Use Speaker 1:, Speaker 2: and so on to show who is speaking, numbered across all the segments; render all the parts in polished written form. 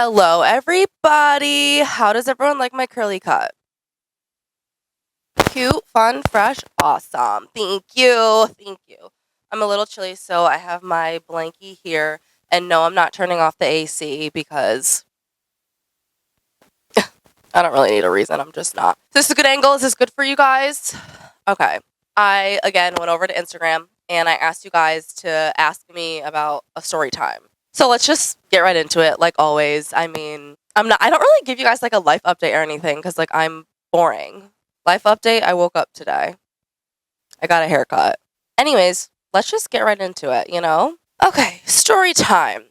Speaker 1: Hello, everybody. How does everyone like my curly cut? Cute, fun, fresh, awesome. Thank you. Thank you. I'm a little chilly, so I have my blankie here. And no, I'm not turning off the AC because I don't really need a reason. I'm just not. Is this a good angle? Is this good for you guys? Okay. I, again, went over to Instagram and I asked you guys to ask me about a story time. So let's just get right into it, like always. I mean, I don't really give you guys like a life update or anything because like I'm boring. Life update, I woke up today. I got a haircut. Anyways, let's just get right into it, you know? Okay, story time.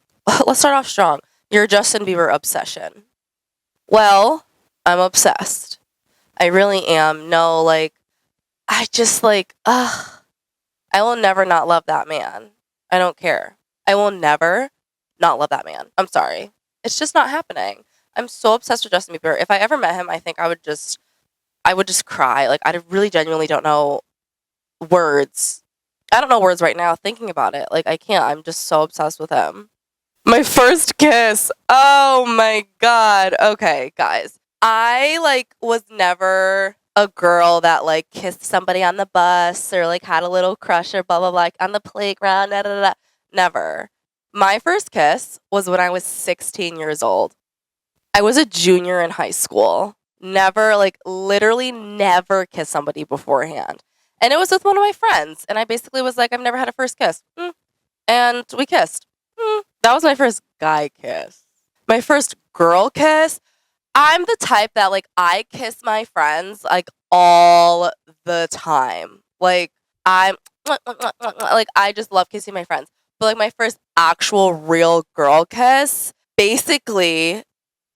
Speaker 1: Let's start off strong. Your Justin Bieber obsession. Well, I'm obsessed. I really am. No, like, I just like, I will never not love that man. I don't care. I will never not love that man. I'm sorry. It's just not happening. I'm so obsessed with Justin Bieber. If I ever met him, I think I would just cry. Like, I really genuinely don't know words. I don't know words right now thinking about it. Like, I can't. I'm just so obsessed with him. My first kiss. Oh my God. Okay, guys. I, like, was never a girl that, like, kissed somebody on the bus or, like, had a little crush or blah, blah, blah, like, on the playground, da, da, da. Never. My first kiss was when I was 16 years old. I was a junior in high school. Never, like, literally never kissed somebody beforehand. And it was with one of my friends. And I basically was like, I've never had a first kiss. And we kissed. That was my first guy kiss. My first girl kiss, I'm the type that, like, I kiss my friends, like, all the time. Like, I just love kissing my friends. But, like, my first actual real girl kiss, basically,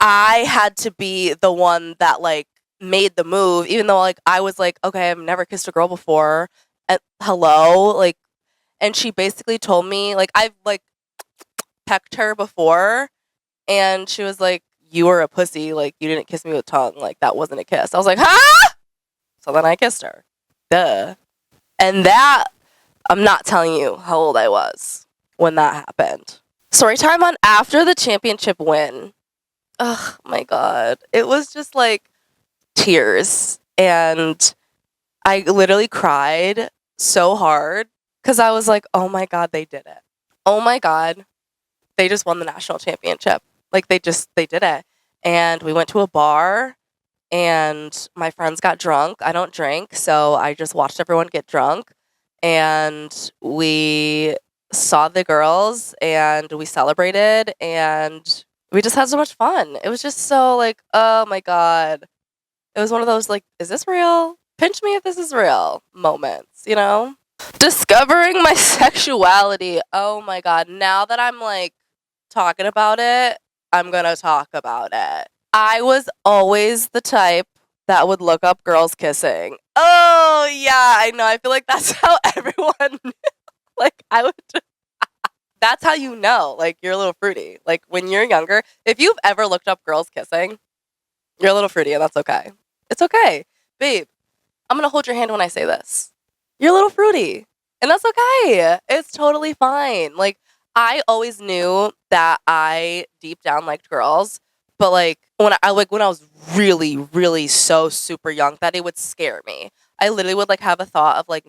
Speaker 1: I had to be the one that, like, made the move, even though, like, I was like, okay, I've never kissed a girl before. And hello? Like, and she basically told me, like, I've, like, pecked her before, and she was like, you were a pussy, like, you didn't kiss me with tongue, like, that wasn't a kiss. I was like, huh? So then I kissed her. Duh. And that, I'm not telling you how old I was when that happened. Story time on after the championship win. Oh my God. It was just like tears. And I literally cried so hard because I was like, oh my God, they did it. Oh my God. They just won the national championship. Like, they did it. And we went to a bar, and my friends got drunk. I don't drink, so I just watched everyone get drunk. And we saw the girls, and we celebrated, and we just had so much fun. It was just so, like, oh my God. It was one of those, like, is this real? Pinch me if this is real moments, you know? Discovering my sexuality. Oh my God. Now that I'm, like, talking about it, I'm gonna talk about it. I was always the type that would look up girls kissing. Oh yeah, I know. I feel like that's how everyone knew. Like, I would that's how you know, like, you're a little fruity. Like, when you're younger, if you've ever looked up girls kissing, you're a little fruity, and that's okay. It's okay. Babe, I'm gonna hold your hand when I say this. You're a little fruity, and that's okay. It's totally fine. Like, I always knew that I deep down liked girls, but, like, when I was really, really so super young, that it would scare me. I literally would, like, have a thought of, like,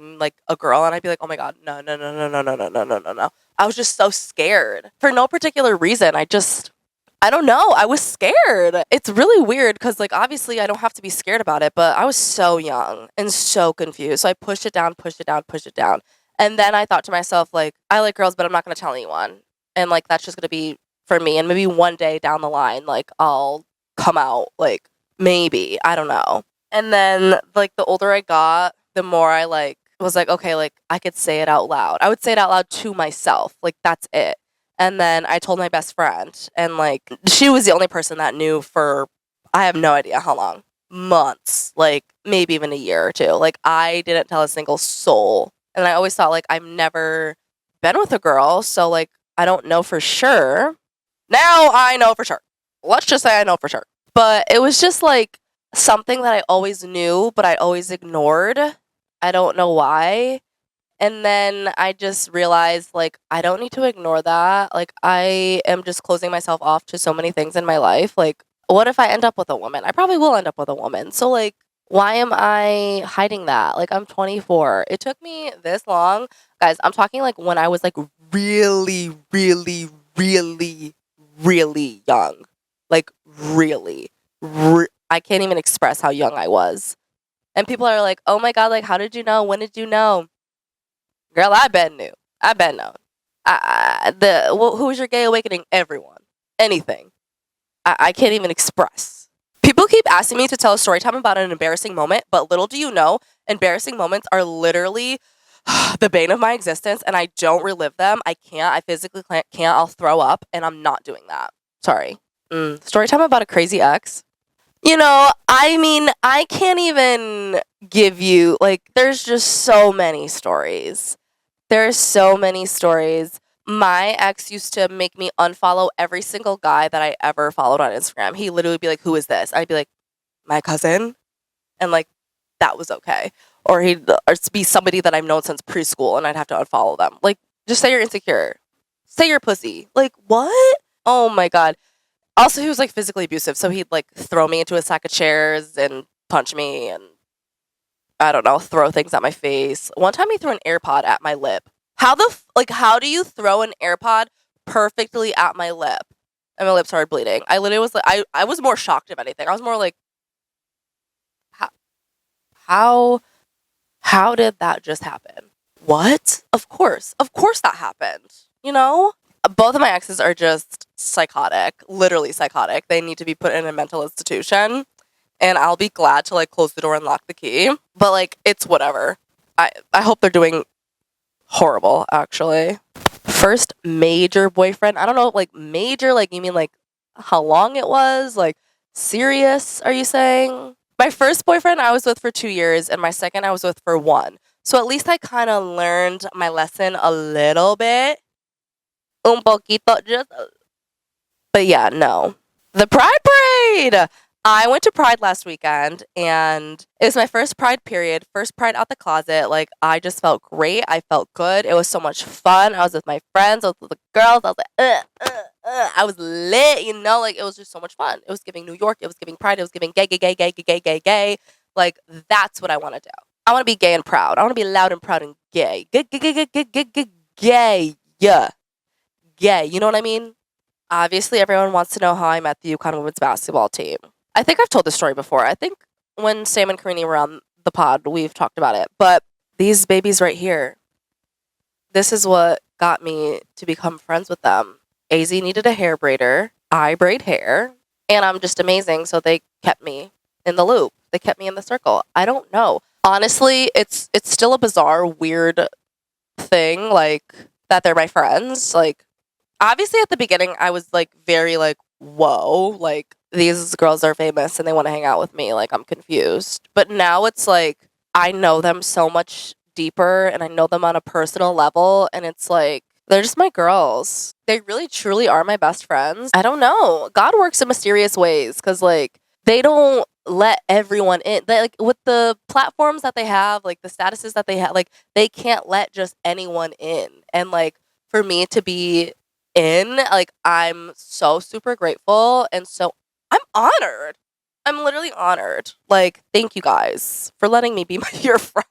Speaker 1: a girl, and I'd be like, oh my God, no, no, no, no, no, no, no, no, no, no, no. I was just so scared for no particular reason. I don't know. I was scared. It's really weird because, like, obviously I don't have to be scared about it, but I was so young and so confused. So I pushed it down, pushed it down, pushed it down. And then I thought to myself, like, I like girls, but I'm not going to tell anyone. And, like, that's just going to be for me. And maybe one day down the line, like, I'll come out, like, maybe. I don't know. And then, like, the older I got, the more I, like, was like, okay, like, I could say it out loud. I would say it out loud to myself. Like, that's it. And then I told my best friend. And, like, she was the only person that knew for, I have no idea how long. Months. Like, maybe even a year or two. Like, I didn't tell a single soul. And I always thought, like, I've never been with a girl, so, like, I don't know for sure. Now I know for sure. Let's just say I know for sure. But it was just, like, something that I always knew, but I always ignored. I don't know why. And then I just realized, like, I don't need to ignore that. Like, I am just closing myself off to so many things in my life. Like, what if I end up with a woman? I probably will end up with a woman. So, like, why am I hiding that? Like, I'm 24. It took me this long. Guys, I'm talking like when I was like really, really, really, really young. Like, really. I can't even express how young I was. And people are like, oh my God, like, how did you know? When did you know? Girl, I been knew. I been known. Who was your gay awakening? Everyone. Anything. I can't even express. People keep asking me to tell a story time about an embarrassing moment, but little do you know, embarrassing moments are literally the bane of my existence, and I don't relive them. I can't. I physically can't. I'll throw up, and I'm not doing that. Sorry. Story time about a crazy ex. You know, I mean, I can't even give you, like, there's just so many stories. There's so many stories. My ex used to make me unfollow every single guy that I ever followed on Instagram. He literally would be like, who is this? I'd be like, my cousin. And like, that was okay. Or or be somebody that I've known since preschool and I'd have to unfollow them. Like, just say you're insecure. Say you're pussy. Like, what? Oh my God. Also, he was like physically abusive. So he'd like throw me into a sack of chairs and punch me and I don't know, throw things at my face. One time he threw an AirPod at my lip. How do you throw an AirPod perfectly at my lip? And my lip started bleeding. I literally was like, I was more shocked if anything. I was more like, how, how did that just happen? What? Of course that happened. You know? Both of my exes are just psychotic, literally psychotic. They need to be put in a mental institution. And I'll be glad to like close the door and lock the key. But like, it's whatever. I hope they're doing horrible, actually. First major boyfriend. I don't know, like major, like you mean like how long it was? Like serious, are you saying? My first boyfriend I was with for 2 years and my second I was with for 1. So at least I kind of learned my lesson a little bit. Un poquito, just. But yeah, no. The Pride Parade! I went to Pride last weekend and it was my first Pride period, first Pride out the closet. Like, I just felt great. I felt good. It was so much fun. I was with my friends, I was with the girls. I was like, I was lit, you know? Like, it was just so much fun. It was giving New York. It was giving Pride. It was giving gay, gay, gay, gay, gay, gay, gay, gay. Like, that's what I want to do. I want to be gay and proud. I want to be loud and proud and gay. Gay, gay, gay, gay, gay, gay, gay, gay. Yeah. Gay. You know what I mean? Obviously, everyone wants to know how I met the UConn women's basketball team. I think I've told this story before. I think when Sam and Karini were on the pod, we've talked about it. But these babies right here, this is what got me to become friends with them. AZ needed a hair braider. I braid hair. And I'm just amazing. So they kept me in the loop. They kept me in the circle. I don't know. Honestly, it's still a bizarre, weird thing, like, that they're my friends. Like, obviously at the beginning, I was like very like, whoa, like these girls are famous and they want to hang out with me. Like, I'm confused. But now it's like, I know them so much deeper and I know them on a personal level. And it's like, they're just my girls. They really, truly are my best friends. I don't know. God works in mysterious ways because, like, they don't let everyone in. They, like, with the platforms that they have, like, the statuses that they have, like, they can't let just anyone in. And, like, for me to be in, like, I'm so super grateful and so I'm honored. I'm literally honored. Like, thank you guys for letting me be your friend.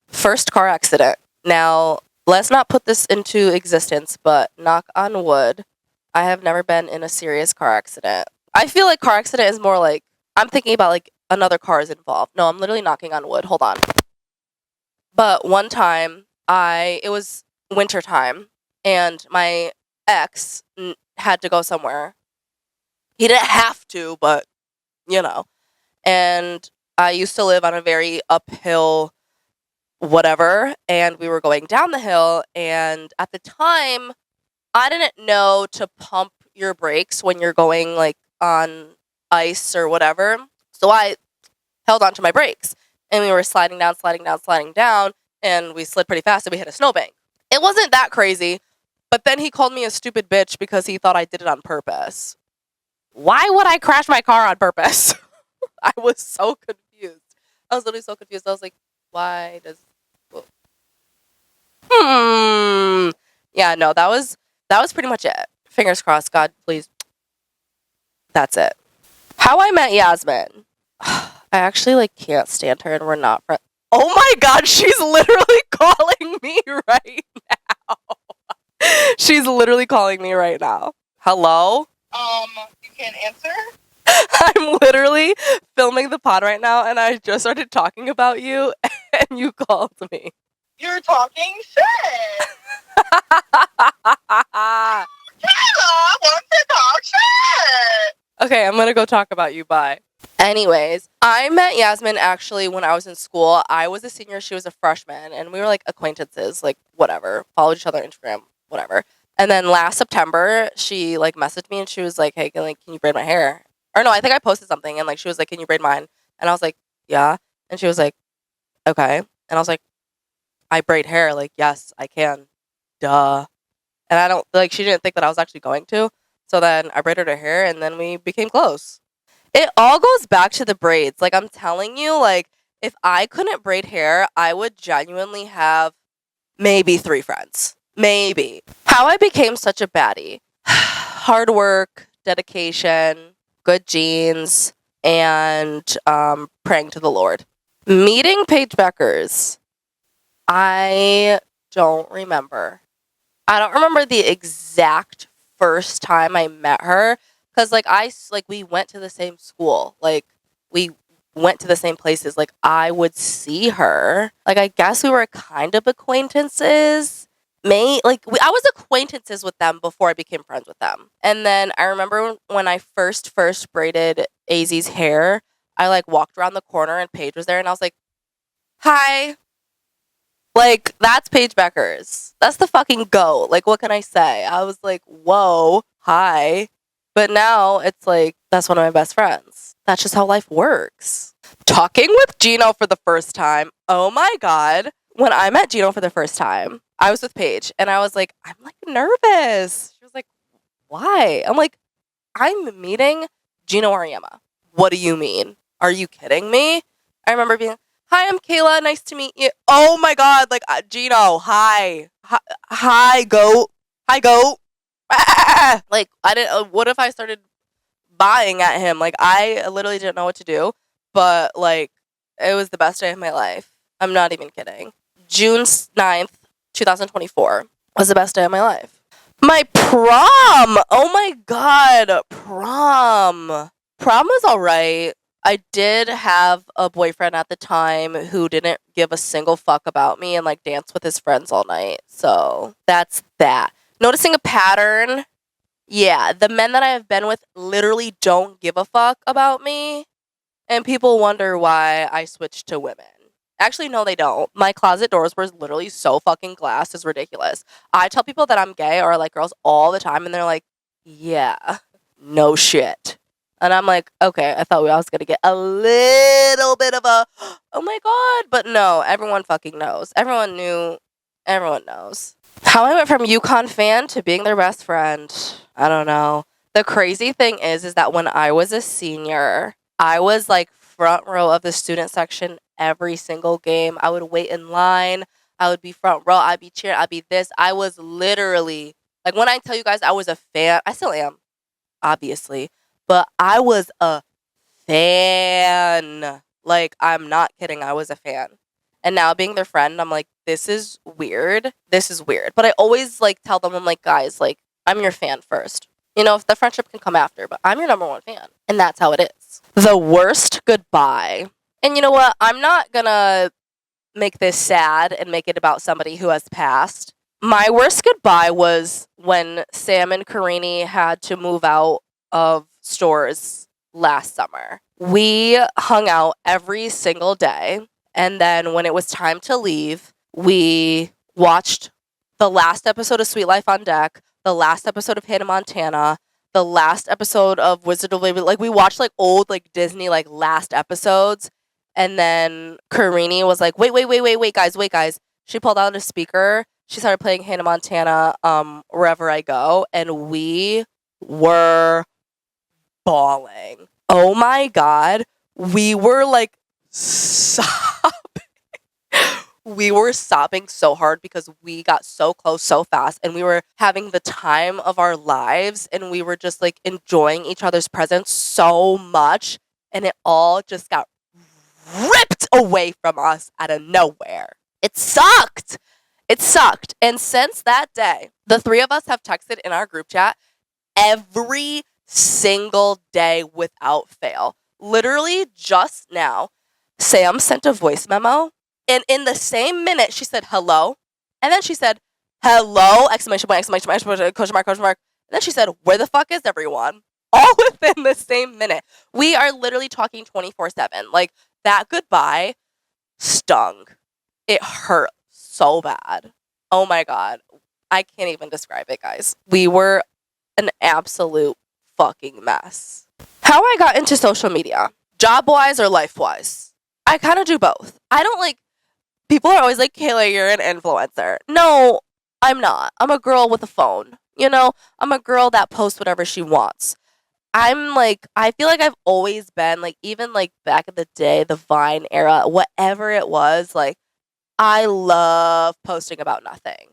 Speaker 1: First car accident. Now, let's not put this into existence, but knock on wood, I have never been in a serious car accident. I feel like car accident is more like, I'm thinking about like another car is involved. No, I'm literally knocking on wood. Hold on. But one time, it was winter time, and my ex had to go somewhere. He didn't have to, but, you know. And I used to live on a very uphill whatever, and we were going down the hill, and at the time, I didn't know to pump your brakes when you're going, like, on ice or whatever. So I held onto my brakes, and we were sliding down, and we slid pretty fast, and we hit a snowbank. It wasn't that crazy, but then he called me a stupid bitch because he thought I did it on purpose. Why would I crash my car on purpose? I was so confused. I was literally so confused. I was like, why does... Yeah, no, that was pretty much it. Fingers crossed, God, please. That's it. How I Met Yasmin. I actually like can't stand her and we're not friends. Oh my God, she's literally calling me right now. She's literally calling me right now. Hello?
Speaker 2: You can't answer?
Speaker 1: I'm literally filming the pod right now and I just started talking about you and you called me.
Speaker 2: You're talking shit! Kayla wants to talk shit!
Speaker 1: Okay, I'm gonna go talk about you. Bye. Anyways, I met Yasmin actually when I was in school. I was a senior, she was a freshman, and we were like acquaintances, like whatever. Followed each other on Instagram, whatever. And then last September, she like messaged me and she was like, "Hey, can you braid my hair?" Or no, I think I posted something and like she was like, "Can you braid mine?" And I was like, "Yeah." And she was like, "Okay." And I was like, "I braid hair." Like, "Yes, I can." Duh. And I don't like she didn't think that I was actually going to. So then I braided her hair and then we became close. It all goes back to the braids. Like I'm telling you, like if I couldn't braid hair, I would genuinely have maybe 3 friends. Maybe. How I became such a baddie. Hard work, dedication, good genes, and praying to the Lord. Meeting Paige Beckers. I don't remember. I don't remember the exact first time I met her because we went to the same school. Like we went to the same places. Like I would see her. Like I guess we were kind of acquaintances. I was acquaintances with them before I became friends with them. And then I remember when I first braided AZ's hair, I like walked around the corner and Paige was there and I was like, "Hi." Like, that's Paige Beckers. That's the fucking GOAT. Like, what can I say? I was like, whoa, hi. But now it's like, that's one of my best friends. That's just how life works. Talking with Gino for the first time. Oh my God. When I met Gino for the first time, I was with Paige and I was like, I'm like nervous. She was like, why? I'm like, I'm meeting Gino Auriemma. What do you mean? Are you kidding me? I remember being, "Hi, I'm Kayla. Nice to meet you." Oh my God, like Gino, hi, hi, goat, hi, goat. Like I didn't. What if I started buying at him? Like I literally didn't know what to do, but like it was the best day of my life. I'm not even kidding. June 9th, 2024 was the best day of my life. My prom! Oh my God, prom. Prom was alright. I did have a boyfriend at the time who didn't give a single fuck about me and like danced with his friends all night. So that's that. Noticing a pattern. Yeah, the men that I have been with literally don't give a fuck about me. And people wonder why I switched to women. Actually, no, they don't. My closet doors were literally so fucking glass. It's ridiculous. I tell people that I'm gay or like girls all the time, and they're like, yeah, no shit. And I'm like, okay, I thought I was going to get a little bit of a, oh my God. But no, everyone fucking knows. Everyone knew. Everyone knows. How I went from UConn fan to being their best friend. I don't know. The crazy thing is that when I was a senior, I was like front row of the student section every single game. I would wait in line. I would be front row. I'd be cheering. I'd be this. I was literally, like when I tell you guys I was a fan, I still am, obviously. But I was a fan. Like, I'm not kidding. I was a fan. And now being their friend, I'm like, this is weird. This is weird. But I always like tell them, I'm like, guys, like, I'm your fan first. You know, if the friendship can come after, but I'm your number one fan. And that's how it is. The worst goodbye. And you know what? I'm not gonna make this sad and make it about somebody who has passed. My worst goodbye was when Sam and Karini had to move out of stores last summer. We hung out every single day. And then when it was time to leave, we watched the last episode of Sweet Life on Deck, the last episode of Hannah Montana, the last episode of Wizard of Waverly. Like we watched like old like Disney like last episodes. And then Karini was like, wait, guys. She pulled out a speaker. She started playing Hannah Montana, Wherever I Go, and we were bawling. Oh my God. We were like sobbing. we were sobbing so hard because we got so close so fast and we were having the time of our lives and we were just like enjoying each other's presence so much and it all just got ripped away from us out of nowhere. It sucked. It sucked. And since that day, the three of us have texted in our group chat every single day without fail. Literally just now, Sam sent a voice memo. And in the same minute, she said, hello. And then she said, hello, exclamation point, exclamation point, exclamation point, question mark, question mark. And then she said, where the fuck is everyone? All within the same minute. We are literally talking 24/7. Like, that goodbye stung. It hurt so bad. Oh my God. I can't even describe it, guys. We were an absolute fucking mess. How I got into social media, job-wise or life-wise? I kind of do both. I don't like... People are always like, Kayla, you're an influencer. No, I'm not. I'm a girl with a phone. You know, I'm a girl that posts whatever she wants. I'm like, I feel like I've always been, like, even like back in the day, the Vine era, whatever it was, like, I love posting about nothing.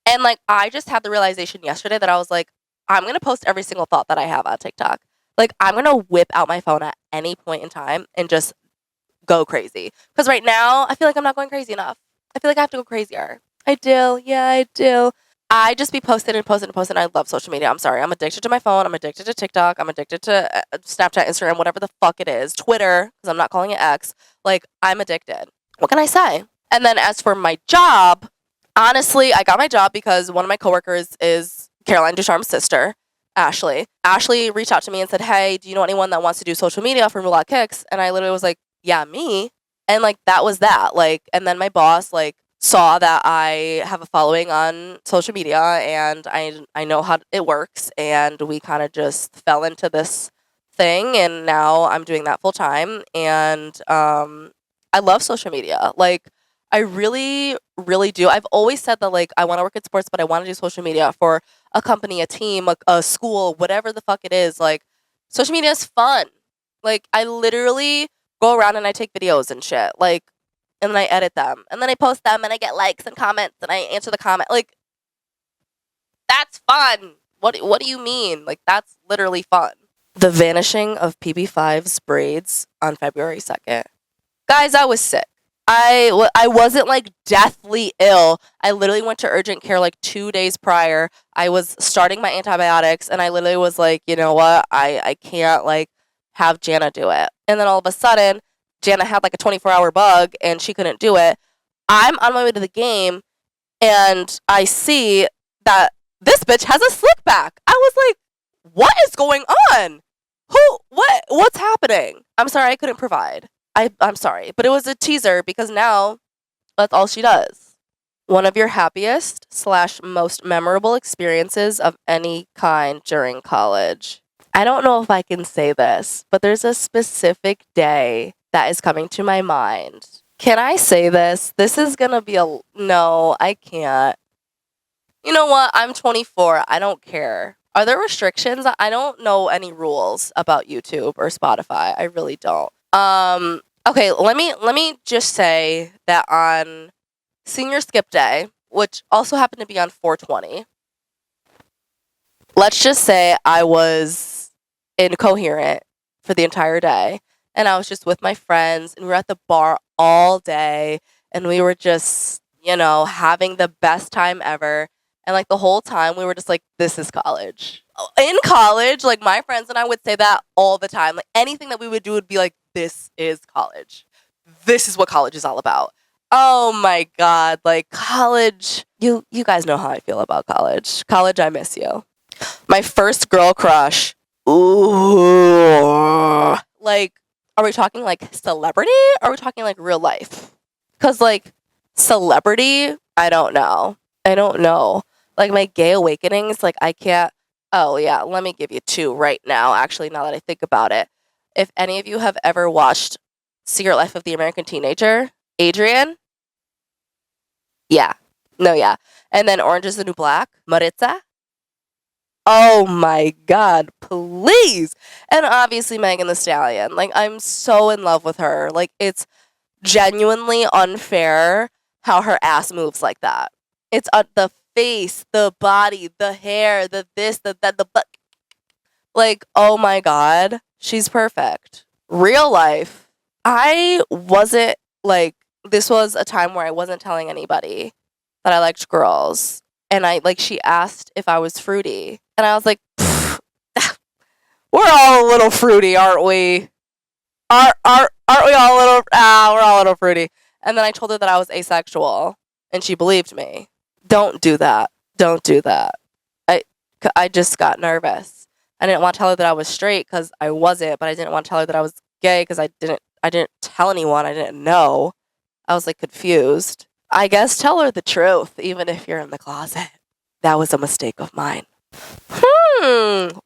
Speaker 1: And like, I just had the realization yesterday that I was like, I'm going to post every single thought that I have on TikTok. Like, I'm going to whip out my phone at any point in time and just go crazy. Because right now, I feel like I'm not going crazy enough. I feel like I have to go crazier. I do. Yeah, I do. I just be posting and posting and posting. I love social media. I'm sorry. I'm addicted to my phone. I'm addicted to TikTok. I'm addicted to Snapchat, Instagram, whatever the fuck it is. Twitter, because I'm not calling it X. Like, I'm addicted. What can I say? And then as for my job, honestly, I got my job because one of my coworkers is Caroline Ducharme's sister, Ashley. Ashley reached out to me and said, hey, do you know anyone that wants to do social media for Moolah Kicks? And I literally was like, yeah, me. And like, that was that. Like, and then my boss like saw that I have a following on social media and I know how it works. And we kind of just fell into this thing. And now I'm doing that full time. And I love social media. Like, I really, really do. I've always said that, like, I want to work in sports, but I want to do social media for a company, a team, a school, whatever the fuck it is. Like, social media is fun. Like, I literally go around and I take videos and shit. Like, and then I edit them. And then I post them and I get likes and comments and I answer the comment. Like, that's fun. What do you mean? Like, that's literally fun. The vanishing of PB5's braids on February 2nd. Guys, I was sick. I wasn't like deathly ill. I literally went to urgent care like 2 days prior. I was starting my antibiotics and I literally was like, you know what? I can't like have Jana do it. And then all of a sudden, Jana had like a 24-hour bug and she couldn't do it. I'm on my way to the game and I see that this bitch has a slick back. I was like, what is going on? What's happening? I'm sorry I couldn't provide. I'm sorry, but it was a teaser because now that's all she does. One of your happiest / most memorable experiences of any kind during college. I don't know if I can say this, but there's a specific day that is coming to my mind. Can I say this? This is gonna be no, I can't. You know what? I'm 24. I don't care. Are there restrictions? I don't know any rules about YouTube or Spotify. I really don't. Okay, let me just say that on senior skip day, which also happened to be on 420, let's just say I was incoherent for the entire day. And I was just with my friends and we were at the bar all day and we were just, you know, having the best time ever. And like the whole time we were just like, this is college. In college, like my friends and I would say that all the time. Like anything that we would do would be like, this is college. This is what college is all about. Oh my God. Like college, you guys know how I feel about college. College, I miss you. My first girl crush. Ooh. Like, are we talking like celebrity or are we talking like real life? Because like celebrity, I don't know. Like my gay awakenings, like I can't. Oh yeah, let me give you two right now. Actually, now that I think about it. If any of you have ever watched Secret Life of the American Teenager, Adrian? Yeah. No, yeah. And then Orange is the New Black, Maritza? Oh my God, please. And obviously Megan Thee Stallion. Like, I'm so in love with her. Like, it's genuinely unfair how her ass moves like that. It's the face, the body, the hair, the this, the that, the butt. Like, oh my God, she's perfect. Real life, I wasn't like, this was a time where I wasn't telling anybody that I liked girls. And she asked if I was fruity. And I was like, we're all a little fruity, aren't we? Aren't we all a little, we're all a little fruity. And then I told her that I was asexual. And she believed me. Don't do that. Don't do that. I just got nervous. I didn't want to tell her that I was straight because I wasn't, but I didn't want to tell her that I was gay because I didn't tell anyone. I didn't know. I was confused. I guess tell her the truth, even if you're in the closet. That was a mistake of mine.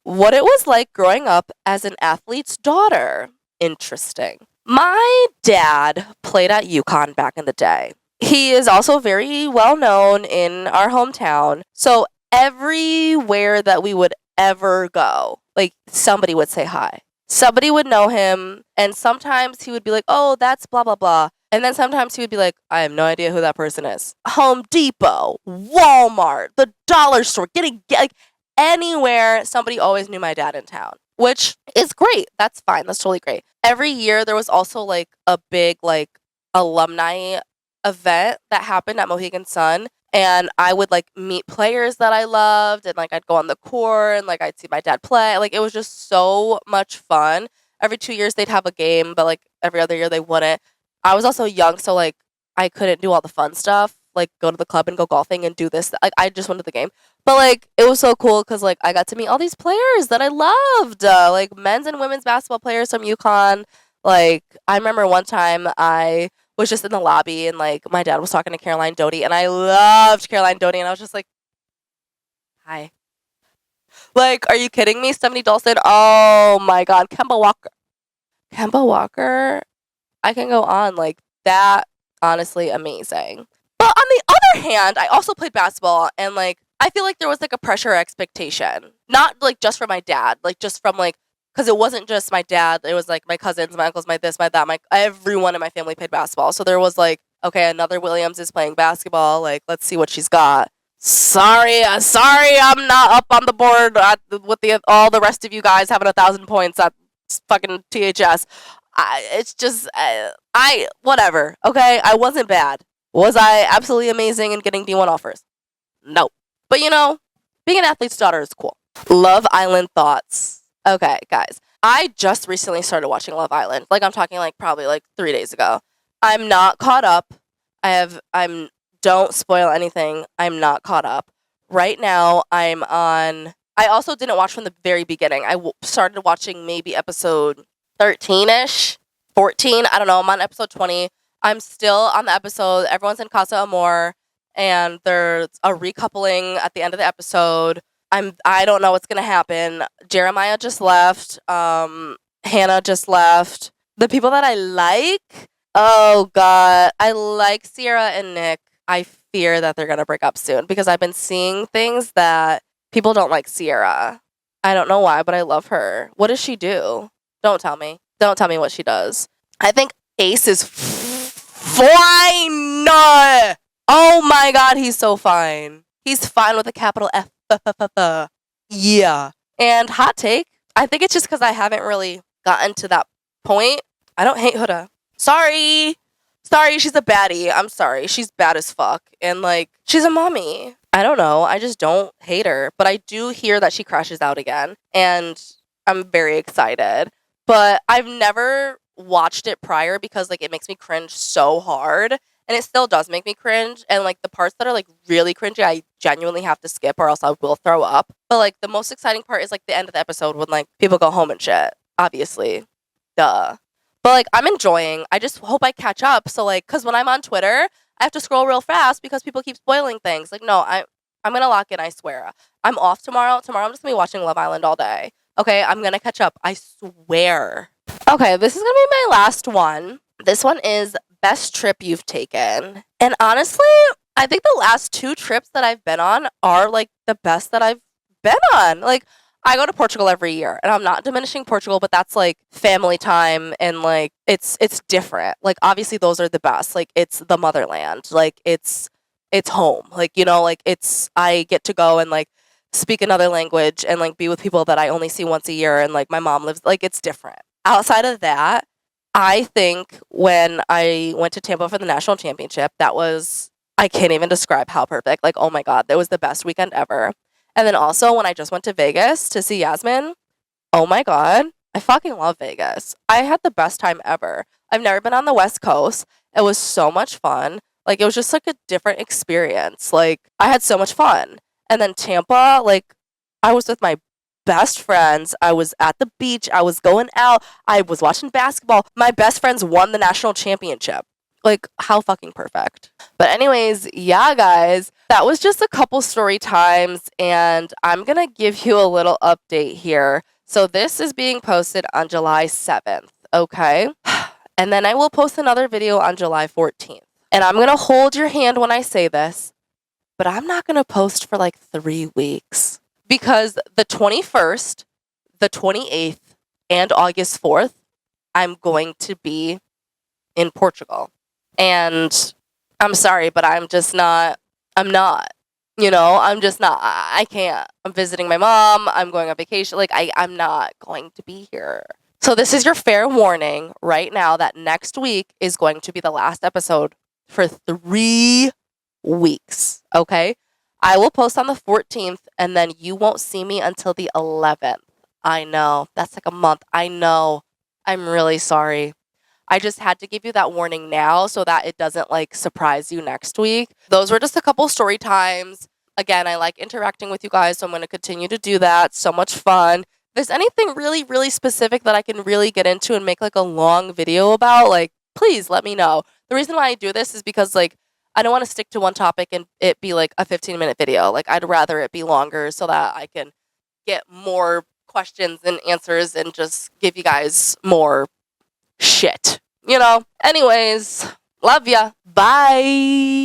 Speaker 1: What it was like growing up as an athlete's daughter. Interesting. My dad played at UConn back in the day. He is also very well known in our hometown. So everywhere that we would ever go, somebody would say hi. Somebody would know him, and sometimes he would be like, oh, that's blah, blah, blah. And then sometimes he would be like, I have no idea who that person is. Home Depot, Walmart, the dollar store, anywhere, somebody always knew my dad in town, which is great. That's fine. That's totally great. Every year there was also a big alumni event that happened at Mohegan Sun, and I would meet players that I loved, and I'd go on the court, and I'd see my dad play. It was just so much fun. Every 2 years they'd have a game, but every other year they wouldn't. I was also young, so I couldn't do all the fun stuff, go to the club and go golfing and do this. I just went to the game. But it was so cool because I got to meet all these players that I loved, men's and women's basketball players from UConn. I remember one time I was just in the lobby and my dad was talking to Caroline Doty, and I loved Caroline Doty, and I was just hi. Are you kidding me? Stephanie Dawson? Oh my God. Kemba Walker. I can go on that. Honestly, amazing. But on the other hand, I also played basketball, and I feel there was a pressure expectation, not just from my dad, just from because it wasn't just my dad. It was my cousins, my uncles, my this, my that, everyone in my family played basketball. So there was okay, another Williams is playing basketball. Let's see what she's got. Sorry, I'm not up on the board with all the rest of you guys having 1,000 points at fucking THS. It's just whatever. Okay, I wasn't bad. Was I absolutely amazing in getting D1 offers? No. But being an athlete's daughter is cool. Love Island thoughts. Okay, guys. I just recently started watching Love Island. I'm talking probably 3 days ago. I'm not caught up. Don't spoil anything. I'm not caught up. Right now, I also didn't watch from the very beginning. I started watching maybe episode 13-ish, 14. I don't know. I'm on episode 20. I'm still on the episode. Everyone's in Casa Amor, and there's a recoupling at the end of the episode. I don't know what's gonna happen. Jeremiah just left. Hannah just left. The people that I like, oh God, I like Sierra and Nick. I fear that they're gonna break up soon because I've been seeing things that people don't like Sierra. I don't know why, but I love her. What does she do? Don't tell me. Don't tell me what she does. I think Ace is fine. Oh my God, he's so fine. He's fine with a capital F. Yeah. And hot take, I think it's just because I haven't really gotten to that point. I don't hate Huda. Sorry, she's a baddie. I'm sorry. She's bad as fuck. And she's a mommy. I don't know. I just don't hate her. But I do hear that she crashes out again. And I'm very excited. But I've never watched it prior because it makes me cringe so hard, and it still does make me cringe, and the parts that are really cringy I genuinely have to skip or else I will throw up. But the most exciting part is the end of the episode when people go home and shit, obviously, duh. But I'm enjoying. I just hope I catch up. So because when I'm on Twitter I have to scroll real fast because people keep spoiling things. No, I'm gonna lock in, I swear. I'm off tomorrow I'm just gonna be watching Love Island all day. Okay, I'm gonna catch up, I swear. Okay, this is gonna be my last one. This one is best trip you've taken. And honestly, I think the last 2 trips that I've been on are the best that I've been on. I go to Portugal every year, and I'm not diminishing Portugal, but that's like family time, and like it's different. Like obviously those are the best. Like it's the motherland. Like it's home. Like you know, like it's I get to go and like speak another language and like be with people that I only see once a year, and like my mom lives like it's different. Outside of that, I think when I went to Tampa for the national championship, that was I can't even describe how perfect. Like oh my god, that was the best weekend ever. And then also when I just went to Vegas to see Yasmin, oh my god, I fucking love Vegas. I had the best time ever. I've never been on the West Coast. It was so much fun. Like it was just like a different experience. Like I had so much fun. And then Tampa, like I was with my best friends. I was at the beach. I was going out. I was watching basketball. My best friends won the national championship. Like how fucking perfect. But anyways, yeah guys, that was just a couple story times and I'm going to give you a little update here. So this is being posted on July 7th, okay? And then I will post another video on July 14th. And I'm going to hold your hand when I say this, but I'm not going to post for like 3 weeks because the 21st, the 28th, and August 4th, I'm going to be in Portugal. And I'm sorry, but I'm not, you know, I'm just not, I can't. I'm visiting my mom. I'm going on vacation. Like, I'm not going to be here. So this is your fair warning right now that next week is going to be the last episode for 3 weeks, okay? I will post on the 14th, and then you won't see me until the 11th. I know. That's like a month. I know. I'm really sorry. I just had to give you that warning now so that it doesn't like surprise you next week. Those were just a couple story times. Again, I like interacting with you guys, so I'm going to continue to do that. So much fun. If there's anything really, really specific that I can really get into and make like a long video about, like, please let me know. The reason why I do this is because like I don't want to stick to one topic and it be like a 15-minute video. Like I'd rather it be longer so that I can get more questions and answers and just give you guys more shit. You know? Anyways, love ya. Bye.